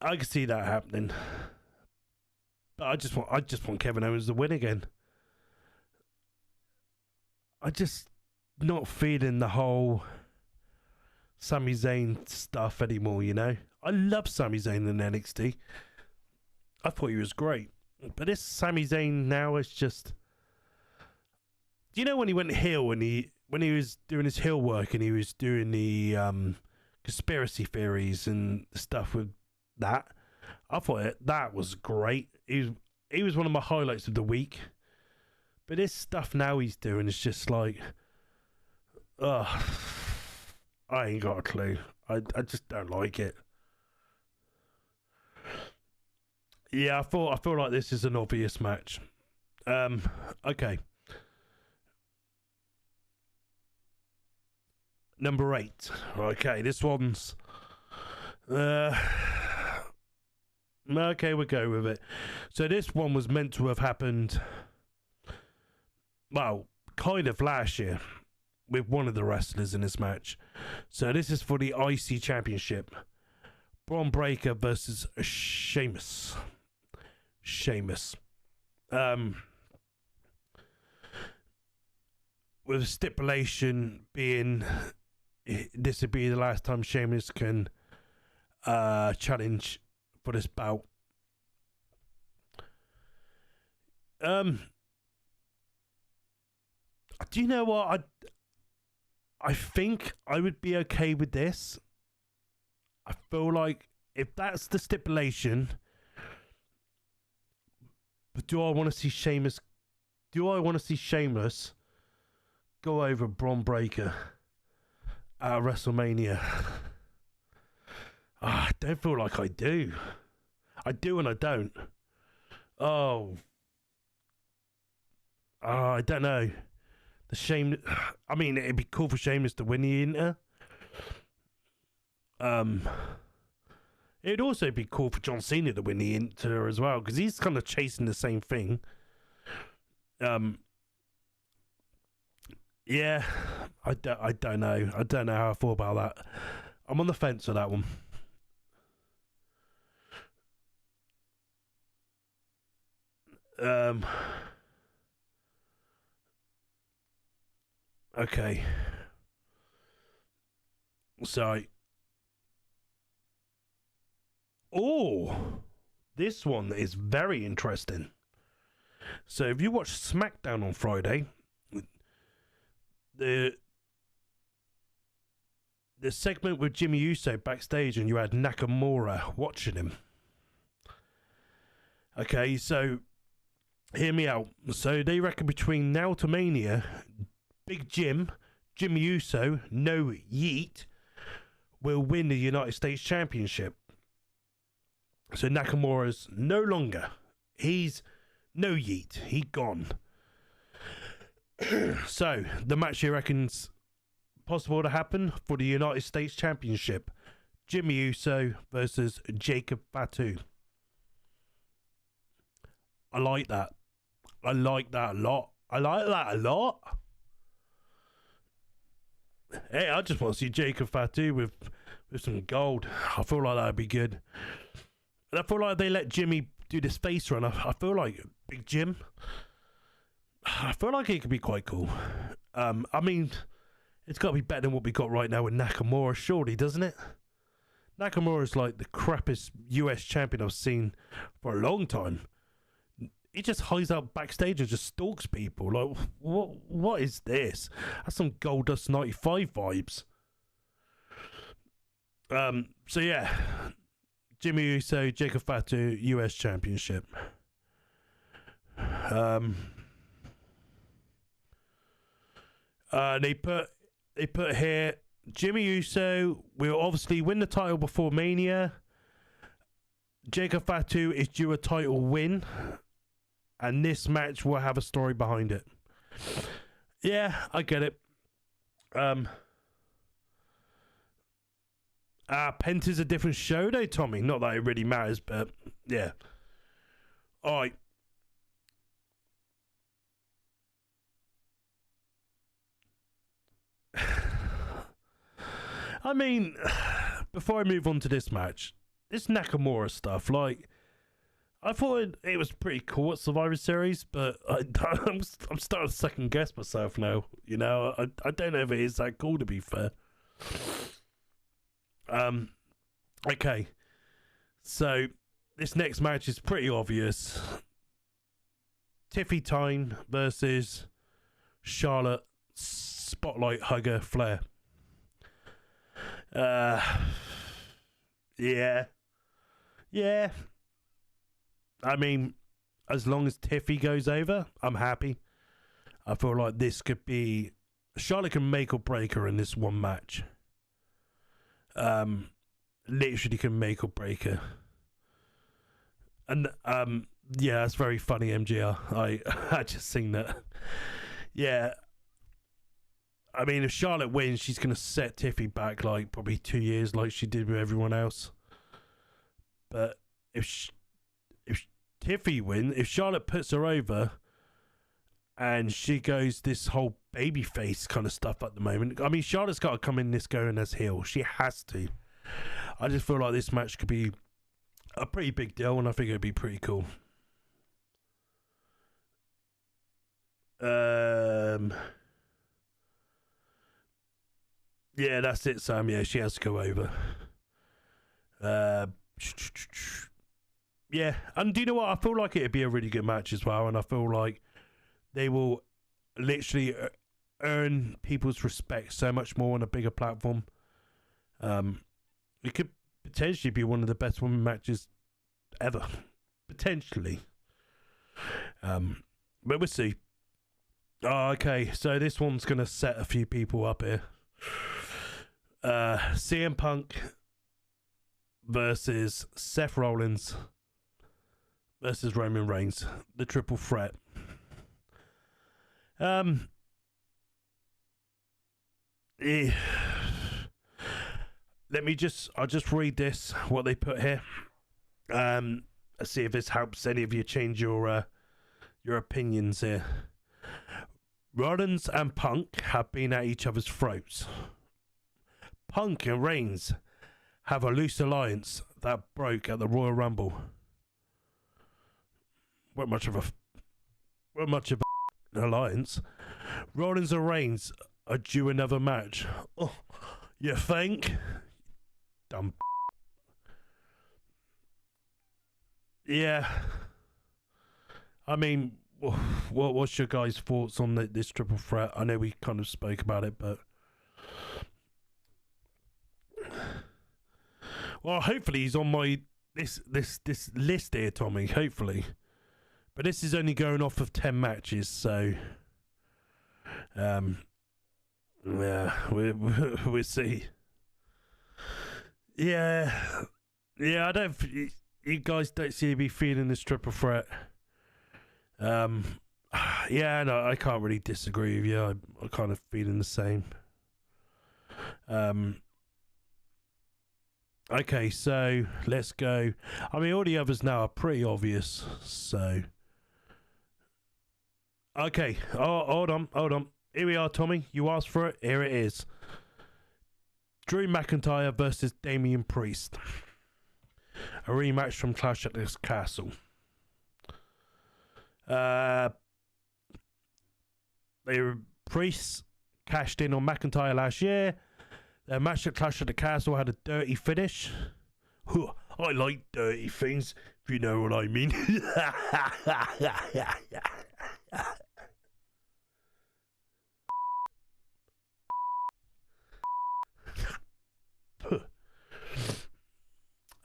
can see that happening. But I just want Kevin Owens to win again. I just not feeling the whole Sami Zayn stuff anymore, you know. I love Sami Zayn in NXT. I thought he was great. But this Sami Zayn now is just... Do you know when he went heel when he was doing his heel work and he was doing the conspiracy theories and stuff with that? I thought that was great. He was one of my highlights of the week. But this stuff now he's doing is just like... Ugh. I ain't got a clue. I just don't like it. Yeah, I feel like this is an obvious match. Okay. Number 8. Okay, this one's... okay, we'll go with it. So this one was meant to have happened... Well, kind of last year. With one of the wrestlers in this match. So this is for the IC Championship. Braun Breaker versus Sheamus. With a stipulation being this would be the last time Sheamus can challenge for this bout. Do you know what? I think I would be okay with this. I feel like if that's the stipulation, but do I want to see Sheamus? Do I want to see Sheamus go over Braun Breaker at WrestleMania? I don't feel like I do. I do and I don't. Oh, I don't know. I mean, it'd be cool for Sheamus to win the Inter. It'd also be cool for John Cena to win the Inter as well, because he's kind of chasing the same thing. Yeah, I don't know. I don't know how I feel about that. I'm on the fence with that one. Okay. So, this one is very interesting. So, if you watch SmackDown on Friday, the segment with Jimmy Uso backstage, and you had Nakamura watching him. Okay, so hear me out. So they reckon between now to Mania, Big Jimmy Uso, no Yeet, will win the United States Championship. So Nakamura's no longer. He's no Yeet. He gone. So the match he reckons possible to happen for the United States Championship: Jimmy Uso versus Jacob Fatu. I like that. I like that a lot. Hey, I just want to see Jacob Fatu with some gold. I feel like that'd be good. And I feel like they let Jimmy do this face run. I feel like Big Jim. I feel like it could be quite cool. I mean, it's got to be better than what we got right now with Nakamura, surely, doesn't it? Nakamura's like the crappiest US champion I've seen for a long time. He just hides out backstage and just stalks people. Like, what is this? That's some Goldust 95 vibes. So yeah, Jimmy Uso, Jacob Fatu, US Championship. They put here, Jimmy Uso will obviously win the title before Mania. Jacob Fatu is due a title win, and this match will have a story behind it. Yeah, I get it. Penta's a different show though, Tommy. Not that it really matters, but yeah. Alright. I mean, before I move on to this match, this Nakamura stuff, like, I thought it was pretty cool at Survivor Series, but I'm starting to second guess myself now. You know, I don't know if it is that cool, to be fair. Okay, so this next match is pretty obvious. Tiffy Time versus Charlotte Spotlight Hugger Flair. Yeah. I mean, as long as Tiffy goes over, I'm happy. I feel like this could be... Charlotte can make or break her in this one match. Literally can make or break her. And, yeah, that's very funny, MGR. I just seen that. Yeah. I mean, if Charlotte wins, she's going to set Tiffy back, like, probably 2 years like she did with everyone else. But if Tiffy wins, if Charlotte puts her over and she goes this whole babyface kind of stuff at the moment, I mean, Charlotte's got to come in this going as heel. She has to. I just feel like this match could be a pretty big deal, and I think it'd be pretty cool. Yeah, that's it, Sam. Yeah, she has to go over. Yeah, and do you know what? I feel like it'd be a really good match as well, and I feel like they will literally earn people's respect so much more on a bigger platform. It could potentially be one of the best women matches ever. Potentially. But we'll see. Oh, okay, so this one's going to set a few people up here. CM Punk versus Seth Rollins versus Roman Reigns, the triple threat. Um, eh, I'll just read this, what they put here. Let's see if this helps any of you change your opinions here. Rollins and Punk have been at each other's throats. Punk and Reigns have a loose alliance that broke at the Royal Rumble. Weren't much of an alliance. Rollins and Reigns are due another match. Oh, you think? Dumb. Yeah. I mean, what's your guys' thoughts on this triple threat? I know we kind of spoke about it, but well, hopefully he's on my this list here, Tommy. Hopefully, but this is only going off of 10 matches, so yeah, we'll see. Yeah, I don't. You guys don't seem to be feeling this triple threat. Yeah, no, I can't really disagree with you. I'm kind of feeling the same. Okay, so let's go. I mean, all the others now are pretty obvious. So, okay. Oh, hold on. Here we are, Tommy. You asked for it. Here it is. Drew McIntyre versus Damian Priest. A rematch from Clash at the Castle. Priest cashed in on McIntyre last year. Their match at Clash at the Castle had a dirty finish. I like dirty things, if you know what I mean.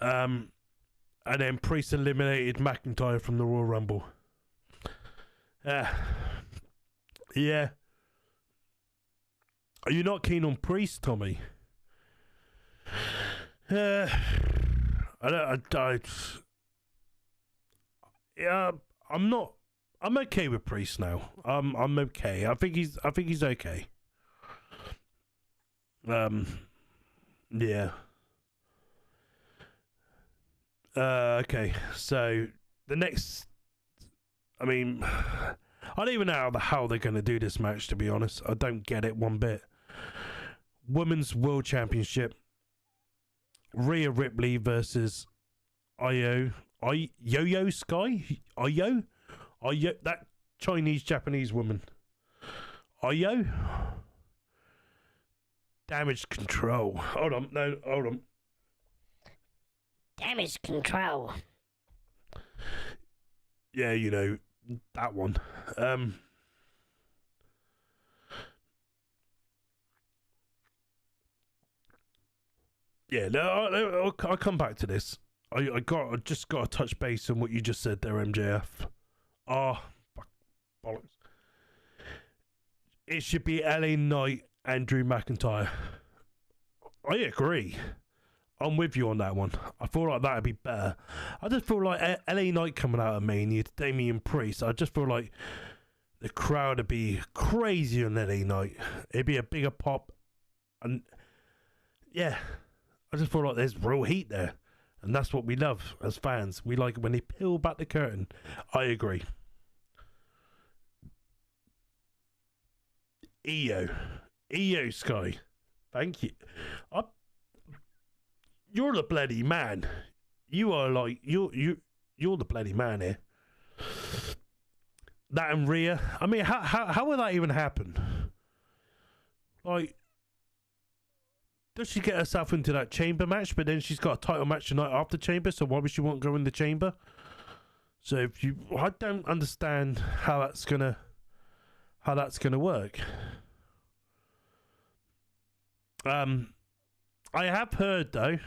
And then Priest eliminated McIntyre from the Royal Rumble. Yeah. Are you not keen on Priest, Tommy? Yeah, I'm not. I'm okay with Priest now. I'm okay. I think he's okay. Yeah. Okay. So the next, I mean, I don't even know how they're going to do this match, to be honest. I don't get it one bit. Women's World Championship. Rhea Ripley versus Yo-Yo Sky? Io, that Chinese Japanese woman. Io? Damage Control. Hold on. Damage Control. Yeah, you know, that one. Yeah, no, I'll come back to this. I just got to touch base on what you just said there, MJF. Fuck, bollocks. It should be LA Knight and Drew McIntyre. I agree. I'm with you on that one. I feel like that'd be better. I just feel like LA Knight coming out of Mania to Damian Priest. I just feel like the crowd would be crazy on LA Knight. It'd be a bigger pop, and yeah. I just feel like there's real heat there. And that's what we love as fans. We like it when they peel back the curtain. I agree. Io Sky. Thank you. You're the bloody man. You are like, you're the bloody man here. That and Rhea. I mean, how will that even happen? Like, does she get herself into that chamber match, but then she's got a title match tonight after chamber, so why would she want to go in the chamber? So I don't understand how that's gonna work. I have heard though,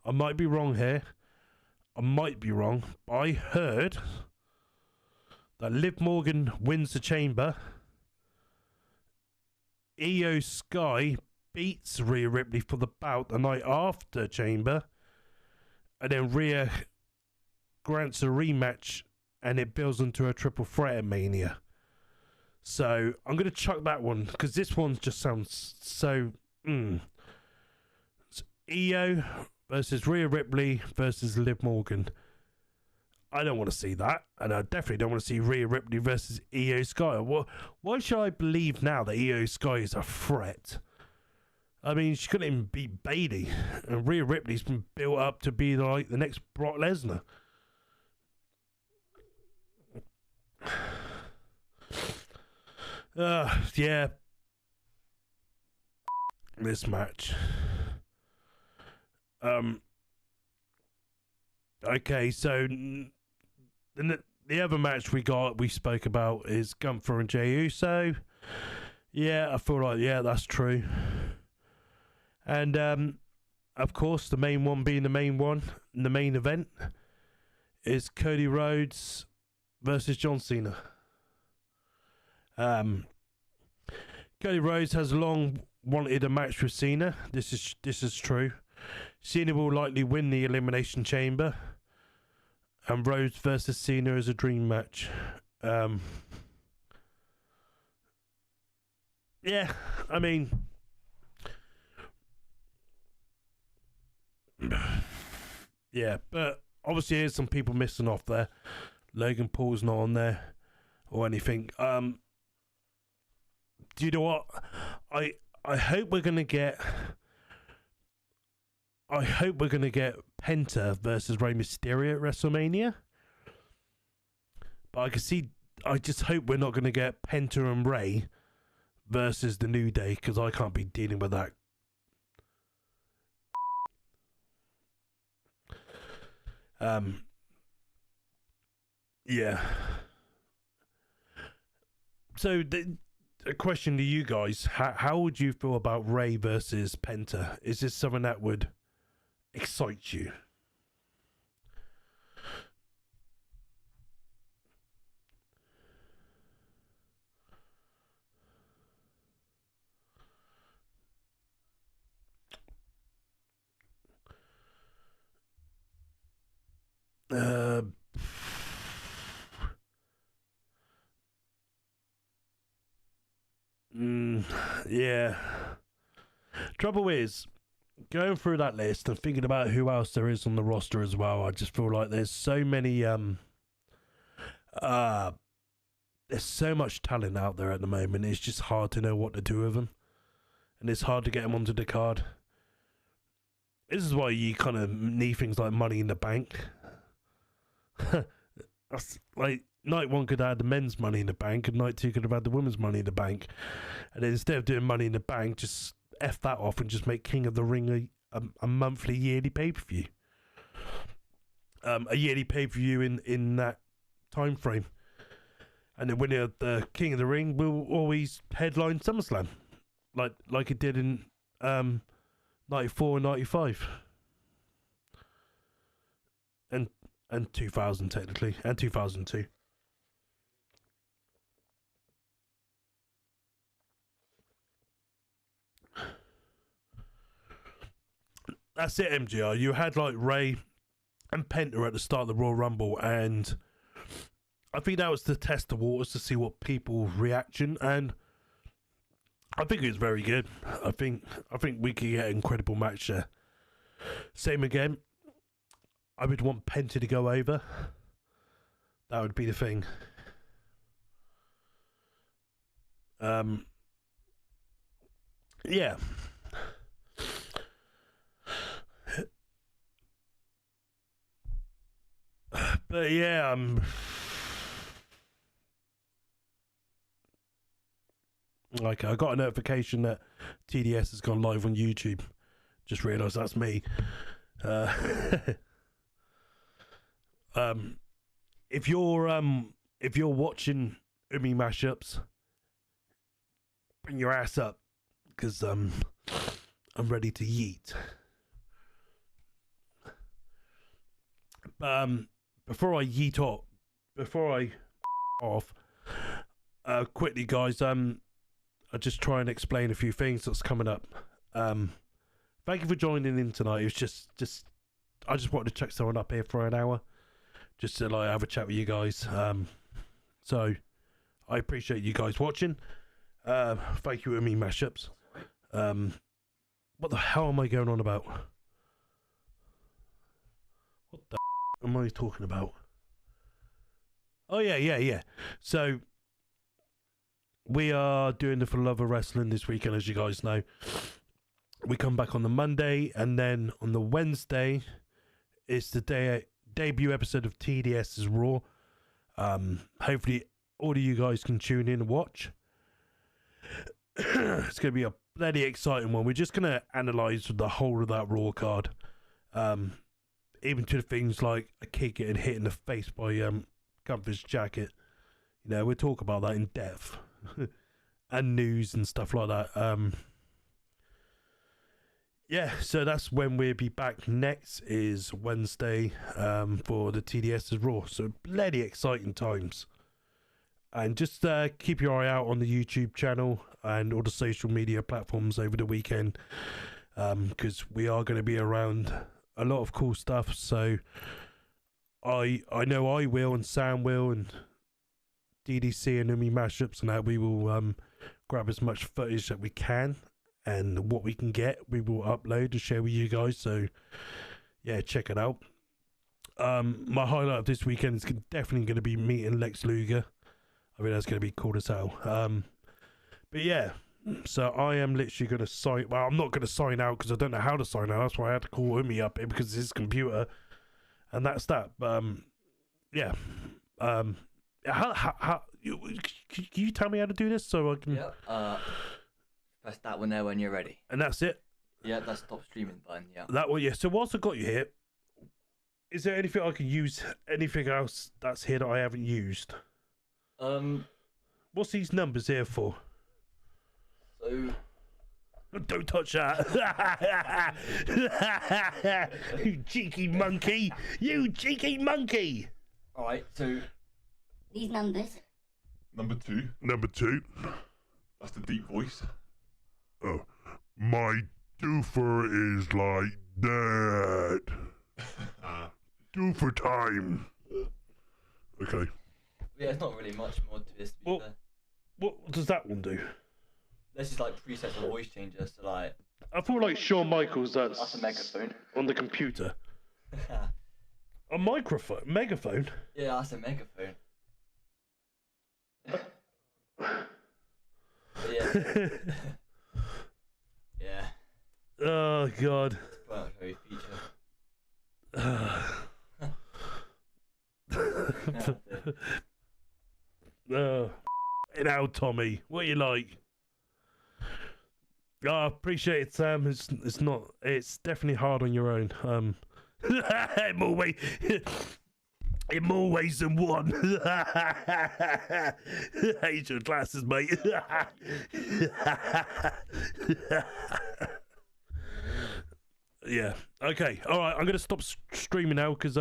I might be wrong here. But I heard that Liv Morgan wins the chamber. Io Sky beats Rhea Ripley for the bout the night after chamber, and then Rhea grants a rematch, and it builds into a triple threat at Mania. So I'm going to chuck that one because this one just sounds so. It's Io versus Rhea Ripley versus Liv Morgan. I don't want to see that, and I definitely don't want to see Rhea Ripley versus Io Sky. Why should I believe now that Io Sky is a threat? I mean, she couldn't even beat Bayley, and Rhea Ripley's been built up to be like the next Brock Lesnar. Yeah. This match. Okay, so the other match we spoke about is Gunther and Jey Uso. Yeah, I feel like that's true. And of course, the main one being the main one, the main event is Cody Rhodes versus John Cena. Cody Rhodes has long wanted a match with Cena. This is true. Cena will likely win the Elimination Chamber, and Rhodes versus Cena is a dream match. Yeah, I mean, yeah, but obviously there's some people missing off there. Logan Paul's not on there or anything. Do you know what? I hope we're gonna get. I hope we're gonna get Penta versus Rey Mysterio at WrestleMania. But I just hope we're not gonna get Penta and Rey versus the New Day, because I can't be dealing with that. Yeah. So a question to you guys: how would you feel about Rey versus Penta? Is this something that would excite you? Yeah. Trouble is, going through that list and thinking about who else there is on the roster as well, I just feel like there's so many there's so much talent out there at the moment. It's just hard to know what to do with them, and it's hard to get them onto the card. This is why you kind of need things like Money in the Bank. Like, night one could have had the men's Money in the Bank, and night two could have had the women's Money in the Bank. And then instead of doing Money in the Bank, just F that off and just make King of the Ring a monthly, yearly pay-per-view. A yearly pay-per-view in that time frame. And the winner of the King of the Ring will always headline SummerSlam, like it did in 94 and 95. And 2000 technically, and 2002. That's it, MGR. You had like Rey and Penta at the start of the Royal Rumble, and I think that was to test the waters to see what people's reaction, and I think it was very good. I think we could get an incredible match there. Same again. I would want Penta to go over. That would be the thing. Yeah. But yeah, like, I got a notification that TDS has gone live on YouTube. Just realised that's me. If you're watching Umi mashups, bring your ass up, because I'm ready to yeet. Before I yeet off, quickly, guys, I'll just try and explain a few things that's coming up. Thank you for joining in tonight. It was just I just wanted to check someone up here for an hour, just to like have a chat with you guys. So I appreciate you guys watching. Thank you, Umi Mashups. What the hell am I going on about? What the am I talking about? Oh, yeah. So, we are doing the For Love of Wrestling this weekend, as you guys know. We come back on the Monday, and then on the Wednesday, it's the debut episode of TDS's Raw. Hopefully, all of you guys can tune in and watch. It's going to be a bloody exciting one. We're just going to analyse the whole of that Raw card. Even to the things like a kid getting hit in the face by Gunther's jacket. You know, we'll talk about that in depth. And news and stuff like that. Yeah, so that's when we'll be back next, is Wednesday, for the TDS's Raw. So bloody exciting times. And just keep your eye out on the YouTube channel and all the social media platforms over the weekend, because we are going to be around a lot of cool stuff. So I know I will, and Sam will, and DDC and Umi Mashups, and that we will grab as much footage that we can, and what we can get we will upload to share with you guys. So yeah, check it out. My highlight of this weekend is definitely going to be meeting Lex Luger. I mean, that's going to be cool as hell. But yeah, so I am literally going to sign. Well, I'm not going to sign out because I don't know how to sign out. That's why I had to call Umi up here, because it's his computer, and that's that. Yeah. How can you tell me how to do this so I can? Yep. Press that one there when you're ready. And that's it. Yeah, that's stop streaming button. Yeah. That one, yeah. So whilst I got you here, is there anything I can use? Anything else that's here that I haven't used? What's these numbers here for? So. Don't touch that. You cheeky monkey. You cheeky monkey. Alright, so. These numbers. Number 2. Number 2. That's the deep voice. Oh, my doofer is like that. Doofer time. Okay. Yeah, it's not really much more to this, to be Well, fair. what does that one do? This is like presets of voice changer, so like. I feel like Shawn Michaels. That's a megaphone. On the computer. A microphone, megaphone. Yeah, that's a megaphone. Yeah. Yeah. Oh God. Well, very feature. Now, Tommy, what you like? I appreciate it, Sam. It's not. It's definitely hard on your own. In more ways than one. Hate your glasses, mate. Yeah. Okay. All right. I'm gonna stop streaming now because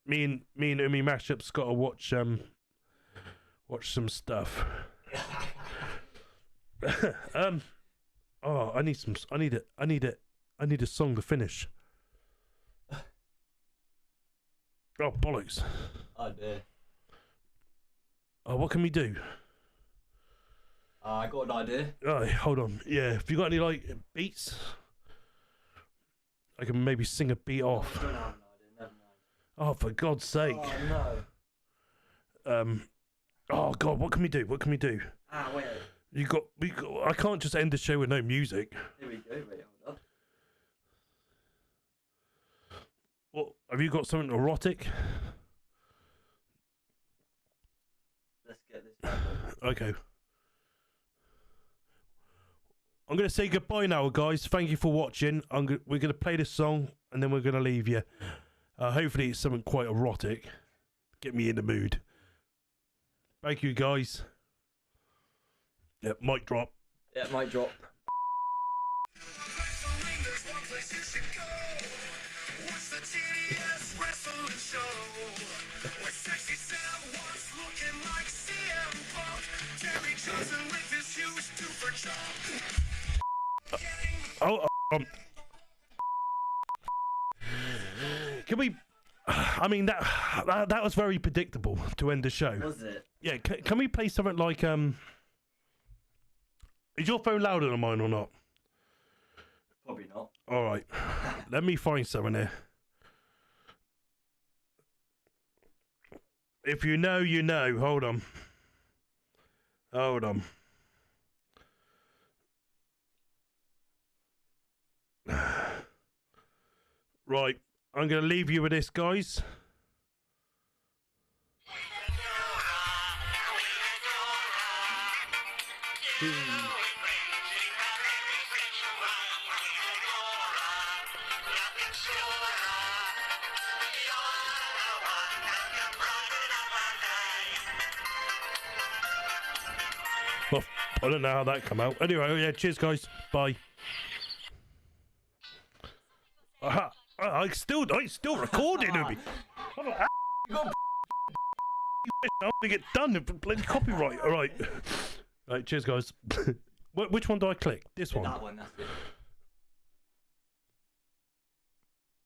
me and Umi Mashup's got to watch some stuff. Oh, I need a song to finish. Oh, bollocks. Oh dear. Oh, what can we do? I got an idea. Oh, hold on. Yeah, if you got any like beats, I can maybe sing a beat off. I don't have an idea, never mind. Oh, for God's sake. Oh no. Oh God, what can we do? What can we do? Ah, wait. I can't just end the show with no music. Here we go, wait, hold up. What, have you got something erotic? Let's get this done. Okay. I'm going to say goodbye now, guys. Thank you for watching. We're going to play this song, and then we're going to leave you. Hopefully it's something quite erotic. Get me in the mood. Thank you, guys. Yep, mic drop. Yeah, mic drop. Can we... I mean that was very predictable to end the show. Was it? Yeah, can we play something like Is your phone louder than mine or not? Probably not. All right, let me find something here. If you know, you know. Hold on. Right, I'm going to leave you with this, guys. Well, I don't know how that come out. Anyway, yeah, cheers, guys. Bye. I still recording, Ubi. I'm like, I'm gonna get done. Bloody copyright. All right. Cheers, guys. Which one do I click? This one. That one. That's it.